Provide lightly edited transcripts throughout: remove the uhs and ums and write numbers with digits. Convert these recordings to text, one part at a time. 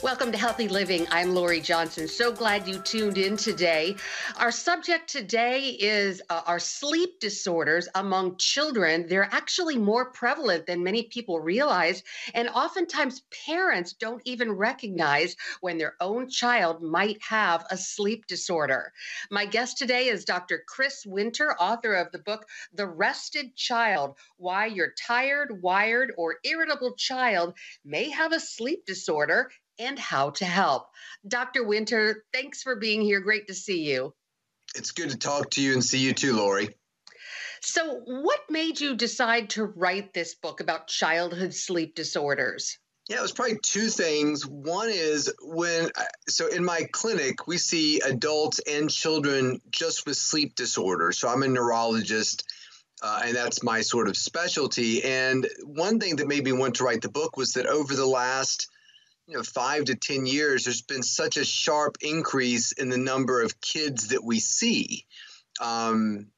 Welcome to Healthy Living. I'm Lori Johnson. So glad you tuned in today. Our subject today is our sleep disorders among children. They're actually more prevalent than many people realize. And oftentimes, parents don't even recognize when their own child might have a sleep disorder. My guest today is Dr. Chris Winter, author of the book, The Rested Child: Why Your Tired, Wired, or Irritable Child May Have a Sleep Disorder and How to Help. Dr. Winter, thanks for being here. Great to see you. It's good to talk to you and see you too, Lori. So, what made you decide to write this book about childhood sleep disorders? Yeah, it was probably two things. One is so in my clinic, we see adults and children just with sleep disorders. So I'm a neurologist, and that's my sort of specialty. And one thing that made me want to write the book was that over the last 5 to 10 years, there's been such a sharp increase in the number of kids that we see,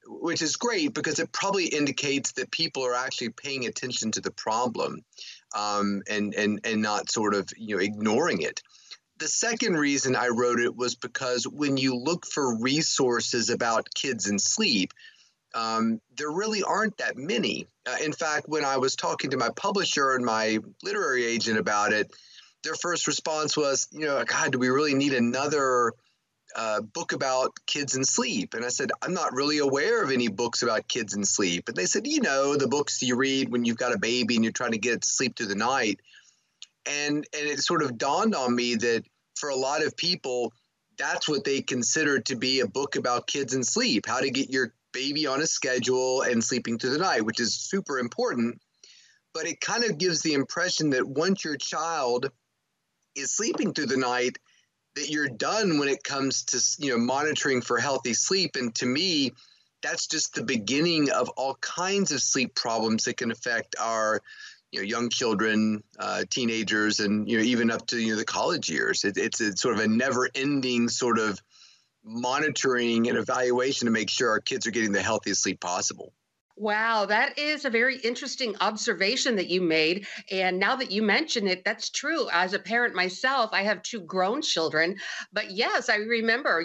which is great because it probably indicates that people are actually paying attention to the problem, and not sort of ignoring it. The second reason I wrote it was because when you look for resources about kids and sleep, there really aren't that many. In fact, when I was talking to my publisher and my literary agent about it, their first response was, God, do we really need another book about kids and sleep? And I said, I'm not really aware of any books about kids and sleep. And they said, the books you read when you've got a baby and you're trying to get it to sleep through the night. And it sort of dawned on me that for a lot of people, that's what they consider to be a book about kids and sleep, how to get your baby on a schedule and sleeping through the night, which is super important. But it kind of gives the impression that once your child is sleeping through the night, that you're done when it comes to monitoring for healthy sleep. And to me, that's just the beginning of all kinds of sleep problems that can affect our young children, teenagers, and even up to the college years. It's sort of a never-ending sort of monitoring and evaluation to make sure our kids are getting the healthiest sleep possible. Wow, that is a very interesting observation that you made. And now that you mention it, that's true. As a parent myself, I have two grown children. But yes, I remember,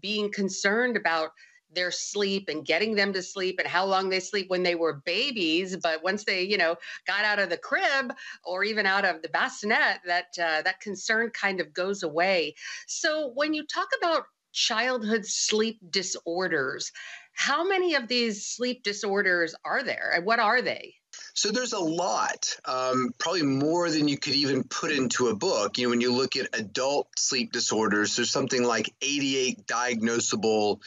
being concerned about their sleep and getting them to sleep and how long they sleep when they were babies. But once they, got out of the crib or even out of the bassinet, that concern kind of goes away. So when you talk about childhood sleep disorders, how many of these sleep disorders are there and what are they? So there's a lot, probably more than you could even put into a book. When you look at adult sleep disorders, there's something like 88 diagnosable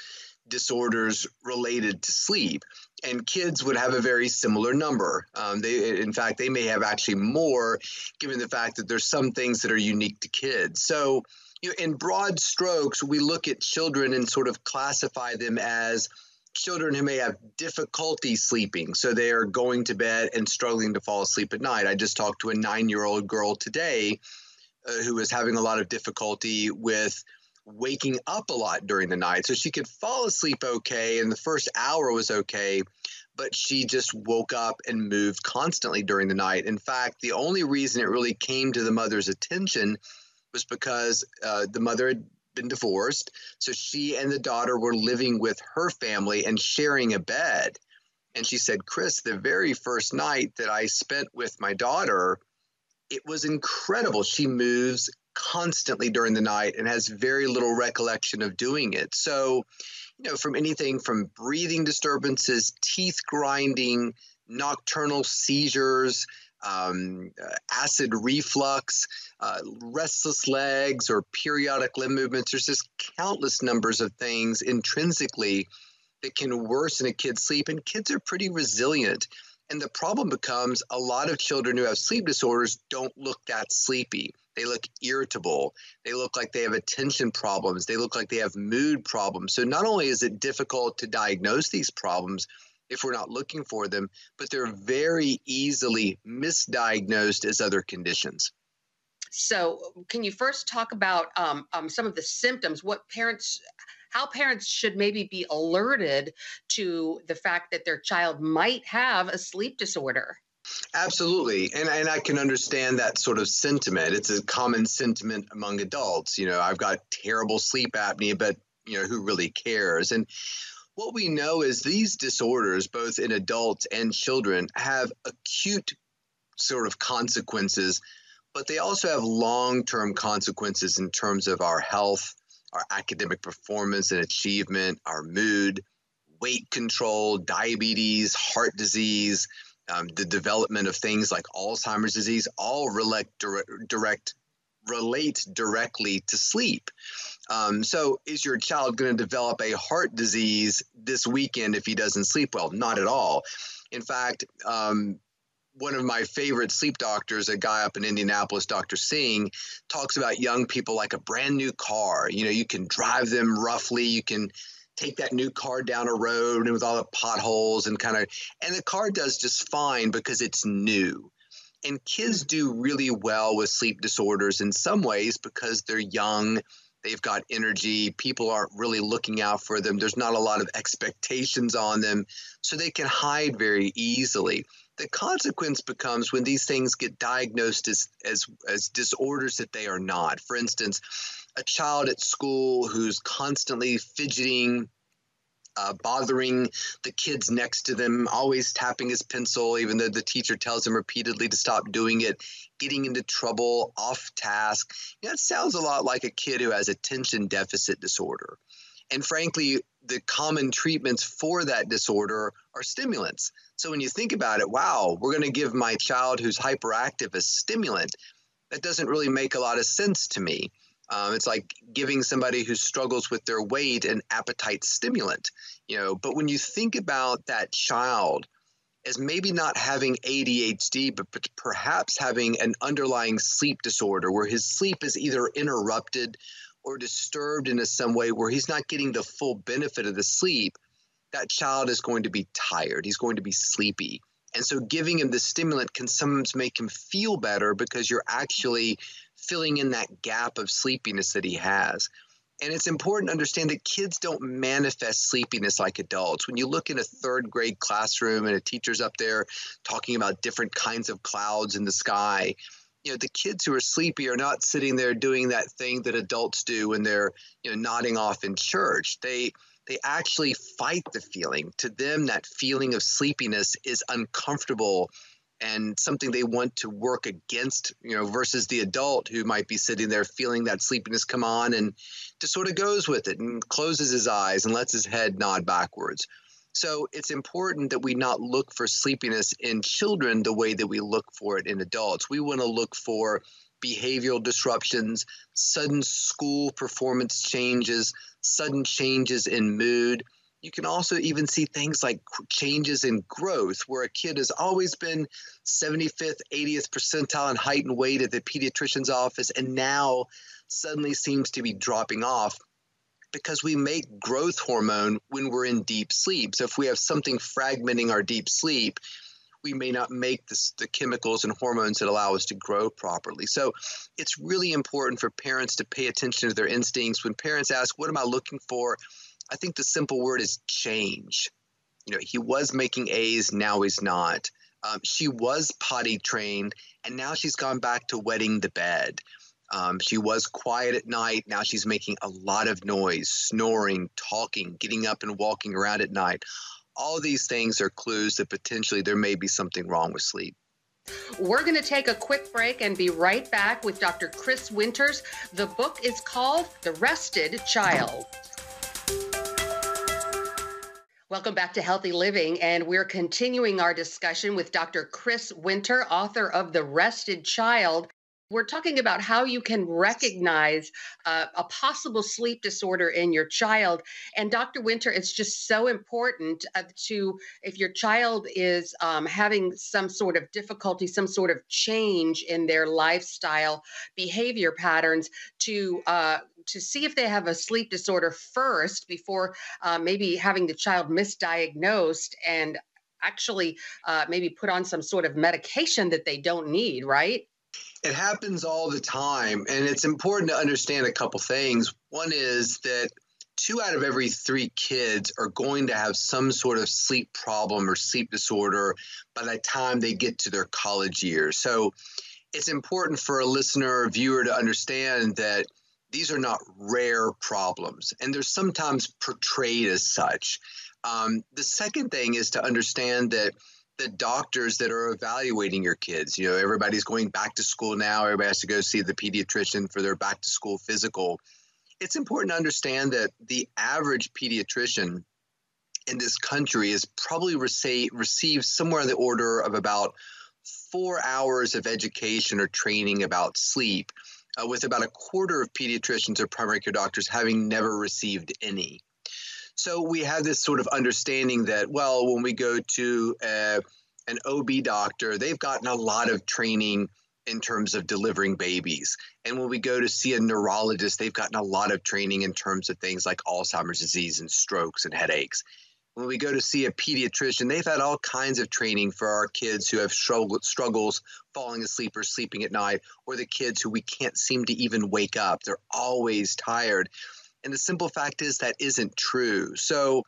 disorders related to sleep. And kids would have a very similar number. In fact, they may have actually more, given the fact that there's some things that are unique to kids. So in broad strokes, we look at children and sort of classify them as children who may have difficulty sleeping. So they are going to bed and struggling to fall asleep at night. I just talked to a 9-year-old girl today who was having a lot of difficulty with waking up a lot during the night. So she could fall asleep okay, and the first hour was okay, but she just woke up and moved constantly during the night. In fact, the only reason it really came to the mother's attention was because the mother had been divorced. So she and the daughter were living with her family and sharing a bed. And she said, Chris, the very first night that I spent with my daughter, it was incredible. She moves constantly during the night and has very little recollection of doing it. So, from anything from breathing disturbances, teeth grinding, nocturnal seizures, acid reflux, restless legs, or periodic limb movements. There's just countless numbers of things intrinsically that can worsen a kid's sleep, and kids are pretty resilient. And the problem becomes a lot of children who have sleep disorders don't look that sleepy. They look irritable. They look like they have attention problems. They look like they have mood problems. So not only is it difficult to diagnose these problems if we're not looking for them, but they're very easily misdiagnosed as other conditions. So can you first talk about some of the symptoms, how parents should maybe be alerted to the fact that their child might have a sleep disorder? Absolutely. And I can understand that sort of sentiment. It's a common sentiment among adults. I've got terrible sleep apnea, but who really cares? And what we know is these disorders, both in adults and children, have acute sort of consequences, but they also have long-term consequences in terms of our health, our academic performance and achievement, our mood, weight control, diabetes, heart disease, the development of things like Alzheimer's disease, all relate directly to sleep. So is your child going to develop a heart disease this weekend if he doesn't sleep well? Not at all. In fact, one of my favorite sleep doctors, a guy up in Indianapolis, Dr. Singh, talks about young people like a brand new car. You can drive them roughly. You can take that new car down a road and with all the potholes and the car does just fine because it's new. And kids do really well with sleep disorders in some ways because they're young. They've got energy. People aren't really looking out for them. There's not a lot of expectations on them, so they can hide very easily. The consequence becomes when these things get diagnosed as disorders that they are not. For instance, a child at school who's constantly fidgeting, bothering the kids next to them, always tapping his pencil, even though the teacher tells him repeatedly to stop doing it, getting into trouble, off task. That sounds a lot like a kid who has attention deficit disorder. And frankly, the common treatments for that disorder are stimulants. So when you think about it, wow, we're going to give my child who's hyperactive a stimulant. That doesn't really make a lot of sense to me. It's like giving somebody who struggles with their weight an appetite stimulant, But when you think about that child as maybe not having ADHD, but perhaps having an underlying sleep disorder where his sleep is either interrupted or disturbed in some way where he's not getting the full benefit of the sleep, that child is going to be tired. He's going to be sleepy. And so giving him the stimulant can sometimes make him feel better because you're actually filling in that gap of sleepiness that he has. And it's important to understand that kids don't manifest sleepiness like adults. When you look in a third grade classroom and a teacher's up there talking about different kinds of clouds in the sky, the kids who are sleepy are not sitting there doing that thing that adults do when they're, nodding off in church. They actually fight the feeling. To them, that feeling of sleepiness is uncomfortable and something they want to work against, versus the adult who might be sitting there feeling that sleepiness come on and just sort of goes with it and closes his eyes and lets his head nod backwards. So it's important that we not look for sleepiness in children the way that we look for it in adults. We want to look for behavioral disruptions, sudden school performance changes, sudden changes in mood. You can also even see things like changes in growth, where a kid has always been 75th, 80th percentile in height and weight at the pediatrician's office, and now suddenly seems to be dropping off because we make growth hormone when we're in deep sleep. So if we have something fragmenting our deep sleep, we may not make the chemicals and hormones that allow us to grow properly. So it's really important for parents to pay attention to their instincts. When parents ask, what am I looking for? I think the simple word is change. He was making A's, now he's not. She was potty trained, and now she's gone back to wetting the bed. She was quiet at night. Now she's making a lot of noise, snoring, talking, getting up and walking around at night. All these things are clues that potentially there may be something wrong with sleep. We're going to take a quick break and be right back with Dr. Chris Winters. The book is called The Rested Child. Welcome back to Healthy Living, and we're continuing our discussion with Dr. Chris Winter, author of The Rested Child. We're talking about how you can recognize a possible sleep disorder in your child. And Dr. Winter, it's just so important if your child is having some sort of difficulty, some sort of change in their lifestyle behavior patterns, to see if they have a sleep disorder first before maybe having the child misdiagnosed and actually maybe put on some sort of medication that they don't need, right? It happens all the time, and it's important to understand a couple things. One is that 2 out of every 3 kids are going to have some sort of sleep problem or sleep disorder by the time they get to their college years. So it's important for a listener or viewer to understand that these are not rare problems, and they're sometimes portrayed as such. The second thing is to understand that the doctors that are evaluating your kids, everybody's going back to school now. Everybody has to go see the pediatrician for their back to school physical. It's important to understand that the average pediatrician in this country is probably received somewhere in the order of about 4 hours of education or training about sleep, with about a quarter of pediatricians or primary care doctors having never received any. So we have this sort of understanding that, well, when we go to an OB doctor, they've gotten a lot of training in terms of delivering babies. And when we go to see a neurologist, they've gotten a lot of training in terms of things like Alzheimer's disease and strokes and headaches. When we go to see a pediatrician, they've had all kinds of training for our kids who have struggles falling asleep or sleeping at night, or the kids who we can't seem to even wake up. They're always tired. And the simple fact is that isn't true. So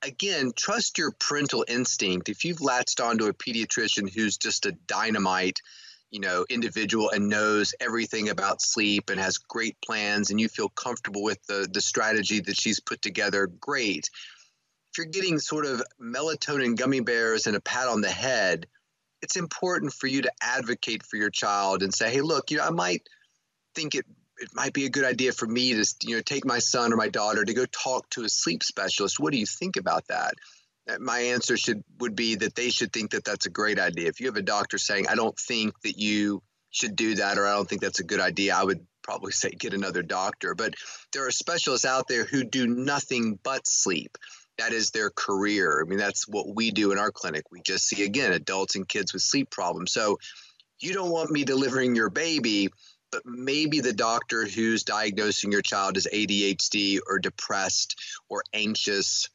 again, trust your parental instinct. If you've latched onto a pediatrician who's just a dynamite, individual and knows everything about sleep and has great plans, and you feel comfortable with the strategy that she's put together, great. If you're getting sort of melatonin gummy bears and a pat on the head, it's important for you to advocate for your child and say, hey, look, I might think it might be a good idea for me to, take my son or my daughter to go talk to a sleep specialist. What do you think about that? My answer would be that they should think that that's a great idea. If you have a doctor saying, I don't think that you should do that, or I don't think that's a good idea, I would probably say get another doctor. But there are specialists out there who do nothing but sleep. That is their career. I mean, that's what we do in our clinic. We just see, again, adults and kids with sleep problems. So you don't want me delivering your baby, but maybe the doctor who's diagnosing your child as ADHD or depressed or anxious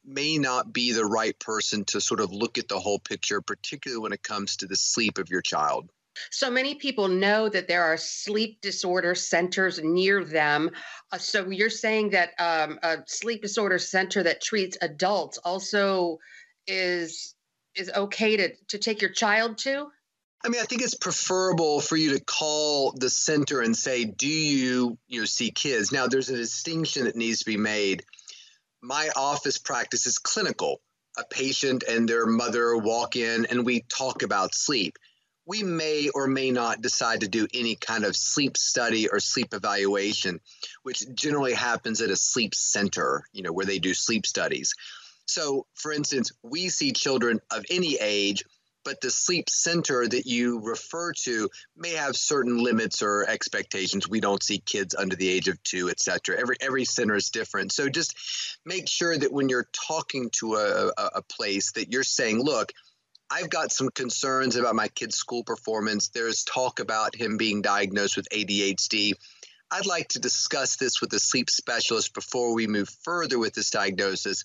may not be the right person to sort of look at the whole picture, particularly when it comes to the sleep of your child. So many people know that there are sleep disorder centers near them. So you're saying that a sleep disorder center that treats adults also is okay to take your child to? I mean, I think it's preferable for you to call the center and say, do you see kids? Now, there's a distinction that needs to be made. My office practice is clinical. A patient and their mother walk in and we talk about sleep. We may or may not decide to do any kind of sleep study or sleep evaluation, which generally happens at a sleep center, where they do sleep studies. So, for instance, we see children of any age, but the sleep center that you refer to may have certain limits or expectations. We don't see kids under the age of 2, et cetera. Every center is different. So just make sure that when you're talking to a place that you're saying, look, I've got some concerns about my kid's school performance. There's talk about him being diagnosed with ADHD. I'd like to discuss this with a sleep specialist before we move further with this diagnosis.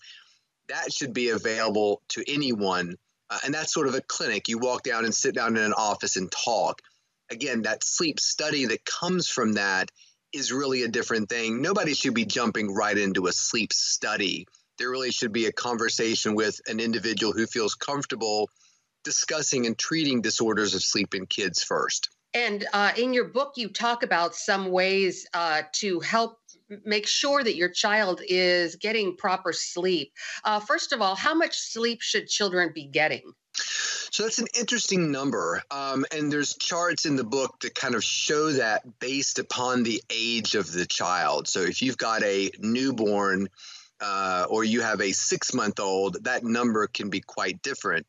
That should be available to anyone. And that's sort of a clinic. You walk down and sit down in an office and talk. Again, that sleep study that comes from that is really a different thing. Nobody should be jumping right into a sleep study. There really should be a conversation with an individual who feels comfortable discussing and treating disorders of sleep in kids first. And in your book, you talk about some ways to help make sure that your child is getting proper sleep. First of all, how much sleep should children be getting? So that's an interesting number. And there's charts in the book that kind of show that based upon the age of the child. So if you've got a newborn or you have a 6-month-old, that number can be quite different.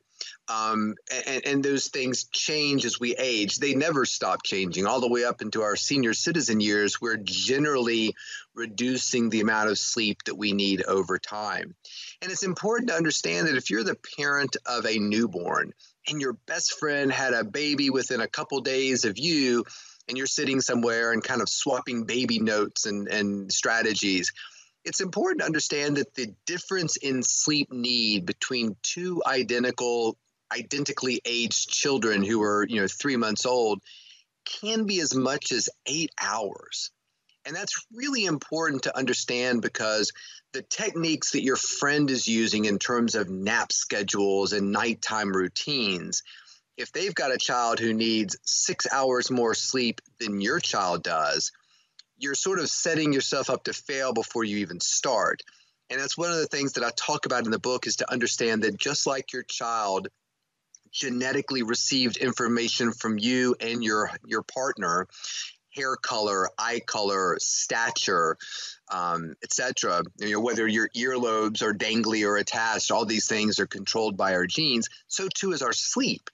And those things change as we age. They never stop changing. All the way up into our senior citizen years, we're generally reducing the amount of sleep that we need over time. And it's important to understand that if you're the parent of a newborn and your best friend had a baby within a couple days of you, and you're sitting somewhere and kind of swapping baby notes and strategies, it's important to understand that the difference in sleep need between two identically aged children who are 3 months old can be as much as 8 hours. And that's really important to understand because the techniques that your friend is using in terms of nap schedules and nighttime routines, if they've got a child who needs 6 hours more sleep than your child does, you're sort of setting yourself up to fail before you even start. And that's one of the things that I talk about in the book, is to understand that just like your child genetically received information from you and your partner, hair color, eye color, stature, etc. Whether your earlobes are dangly or attached, all these things are controlled by our genes. So too is our sleep.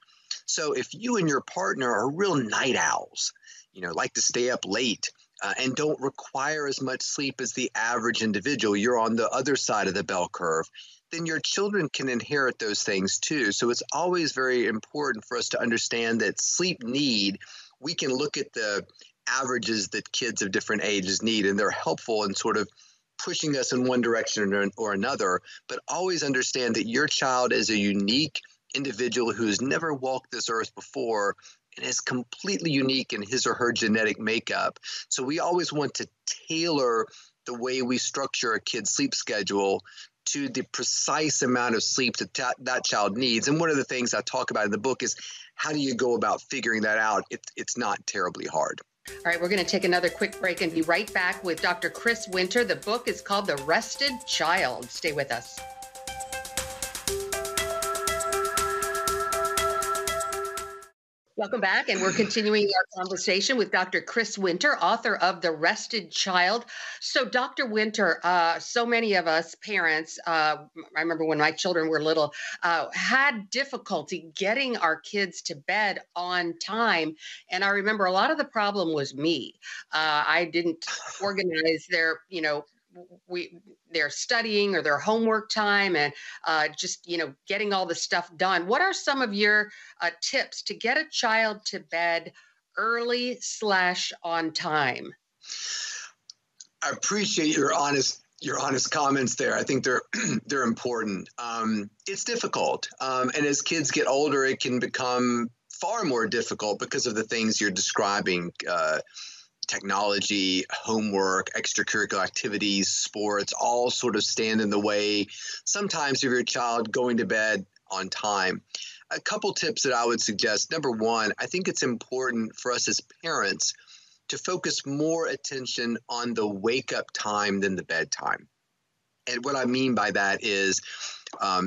So if you and your partner are real night owls, like to stay up late, and don't require as much sleep as the average individual, you're on the other side of the bell curve, then your children can inherit those things too. So it's always very important for us to understand that sleep need, we can look at the averages that kids of different ages need, and they're helpful in sort of pushing us in one direction or another, but always understand that your child is a unique individual who's never walked this earth before and is completely unique in his or her genetic makeup. So we always want to tailor the way we structure a kid's sleep schedule to the precise amount of sleep that child needs. And one of the things I talk about in the book is, how do you go about figuring that out? It's not terribly hard. All right, we're going to take another quick break and be right back with Dr. Chris Winter. The book is called The Rested Child. Stay with us. Welcome back, and we're continuing our conversation with Dr. Chris Winter, author of The Rested Child. So, Dr. Winter, so many of us parents, I remember when my children were little, had difficulty getting our kids to bed on time. And I remember a lot of the problem was me. I didn't organize their studying or their homework time, and just getting all the stuff done. What are some of your tips to get a child to bed early / on time? I appreciate your honest comments there. I think they're important. It's difficult, and as kids get older, it can become far more difficult because of the things you're describing. Technology, homework, extracurricular activities, sports, all sort of stand in the way sometimes of your child going to bed on time. A couple tips that I would suggest. Number one, I think it's important for us as parents to focus more attention on the wake-up time than the bedtime. And what I mean by that is,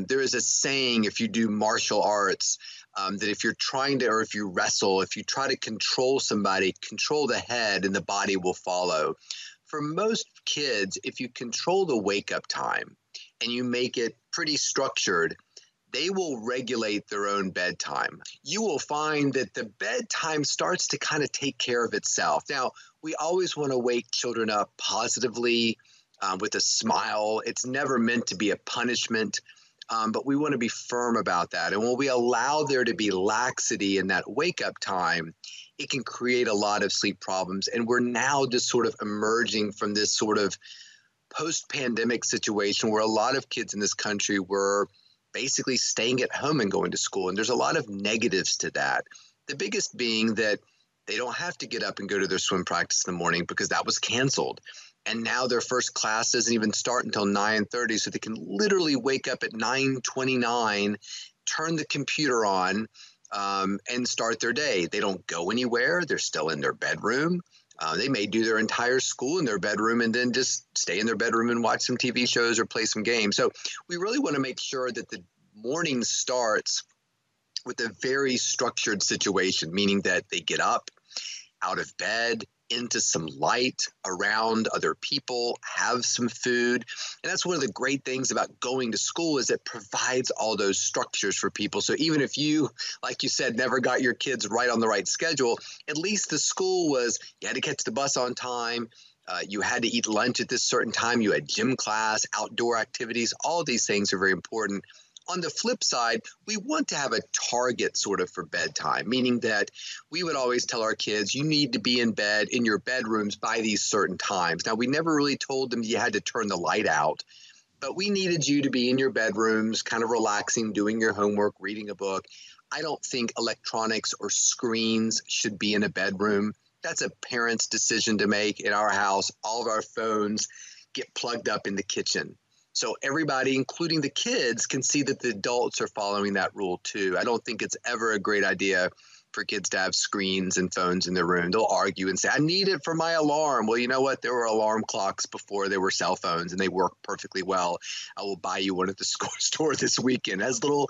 there is a saying, if you do martial arts, that if you're trying to, or if you wrestle, if you try to control somebody, control the head and the body will follow. For most kids, if you control the wake-up time and you make it pretty structured, they will regulate their own bedtime. You will find that the bedtime starts to kind of take care of itself. Now, we always want to wake children up positively, with a smile. It's never meant to be a punishment. But we want to be firm about that. And when we allow there to be laxity in that wake-up time, it can create a lot of sleep problems. And we're now just sort of emerging from this sort of post-pandemic situation where a lot of kids in this country were basically staying at home and going to school. And there's a lot of negatives to that. The biggest being that they don't have to get up and go to their swim practice in the morning because that was canceled. And now their first class doesn't even start until 9:30, so they can literally wake up at 9:29, turn the computer on, and start their day. They don't go anywhere. They're still in their bedroom. They may do their entire school in their bedroom and then just stay in their bedroom and watch some TV shows or play some games. So we really want to make sure that the morning starts with a very structured situation, meaning that they get up, out of bed, into some light, around other people, have some food. And that's one of the great things about going to school, is it provides all those structures for people. So even if you, like you said, never got your kids right on the right schedule, at least the school was, you had to catch the bus on time, you had to eat lunch at this certain time, you had gym class, outdoor activities. All of these things are very important. On the flip side, we want to have a target sort of for bedtime, meaning that we would always tell our kids, you need to be in bed in your bedrooms by these certain times. Now, we never really told them you had to turn the light out, but we needed you to be in your bedrooms, kind of relaxing, doing your homework, reading a book. I don't think electronics or screens should be in a bedroom. That's a parent's decision to make. In our house, all of our phones get plugged up in the kitchen. So everybody, including the kids, can see that the adults are following that rule too. I don't think it's ever a great idea for kids to have screens and phones in their room. They'll argue and say, I need it for my alarm. Well, you know what? There were alarm clocks before there were cell phones, and they work perfectly well. I will buy you one at the store this weekend. It has little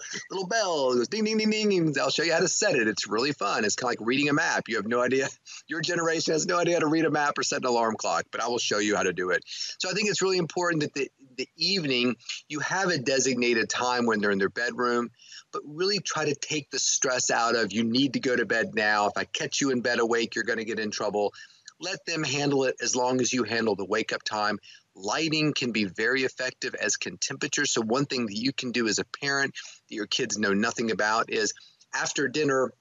bell. It goes ding, ding, ding, ding. I'll show you how to set it. It's really fun. It's kind of like reading a map. You have no idea. Your generation has no idea how to read a map or set an alarm clock, but I will show you how to do it. So I think it's really important that the evening you have a designated time when they're in their bedroom, but really try to take the stress out of, you need to go to bed now. If I catch you in bed awake, you're going to get in trouble. Let them handle it as long as you handle the wake up time. Lighting can be very effective, as can temperature. So one thing that you can do as a parent that your kids know nothing about is after dinner,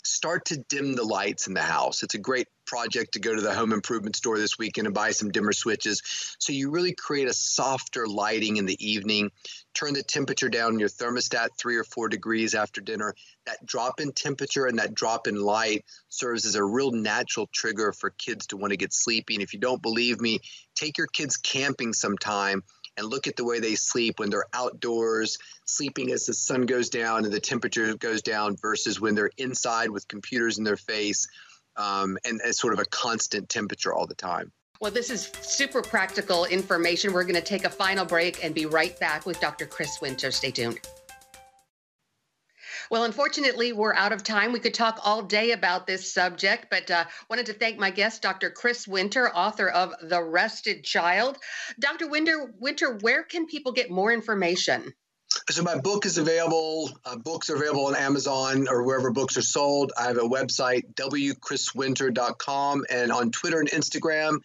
start to dim the lights in the house. It's a great project to go to the home improvement store this weekend and buy some dimmer switches. So you really create a softer lighting in the evening. Turn the temperature down in your thermostat 3 or 4 degrees after dinner. That drop in temperature and that drop in light serves as a real natural trigger for kids to want to get sleepy. And if you don't believe me, take your kids camping sometime and look at the way they sleep when they're outdoors, sleeping as the sun goes down and the temperature goes down versus when they're inside with computers in their face and sort of a constant temperature all the time. Well, this is super practical information. We're going to take a final break and be right back with Dr. Chris Winter. Stay tuned. Well, unfortunately, we're out of time. We could talk all day about this subject, but wanted to thank my guest, Dr. Chris Winter, author of The Rested Child. Dr. Winter, where can people get more information? So my book is available. Books are available on Amazon or wherever books are sold. I have a website, wchriswinter.com, and on Twitter and Instagram,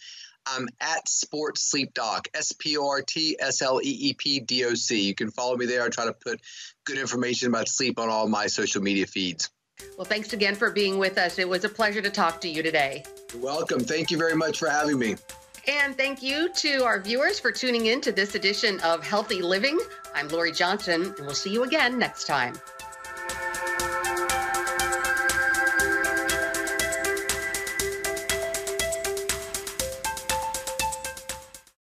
I'm at SportSleepDoc, SportSleepDoc. You can follow me there. I try to put good information about sleep on all my social media feeds. Well, thanks again for being with us. It was a pleasure to talk to you today. You're welcome. Thank you very much for having me. And thank you to our viewers for tuning in to this edition of Healthy Living. I'm Lori Johnson, and we'll see you again next time.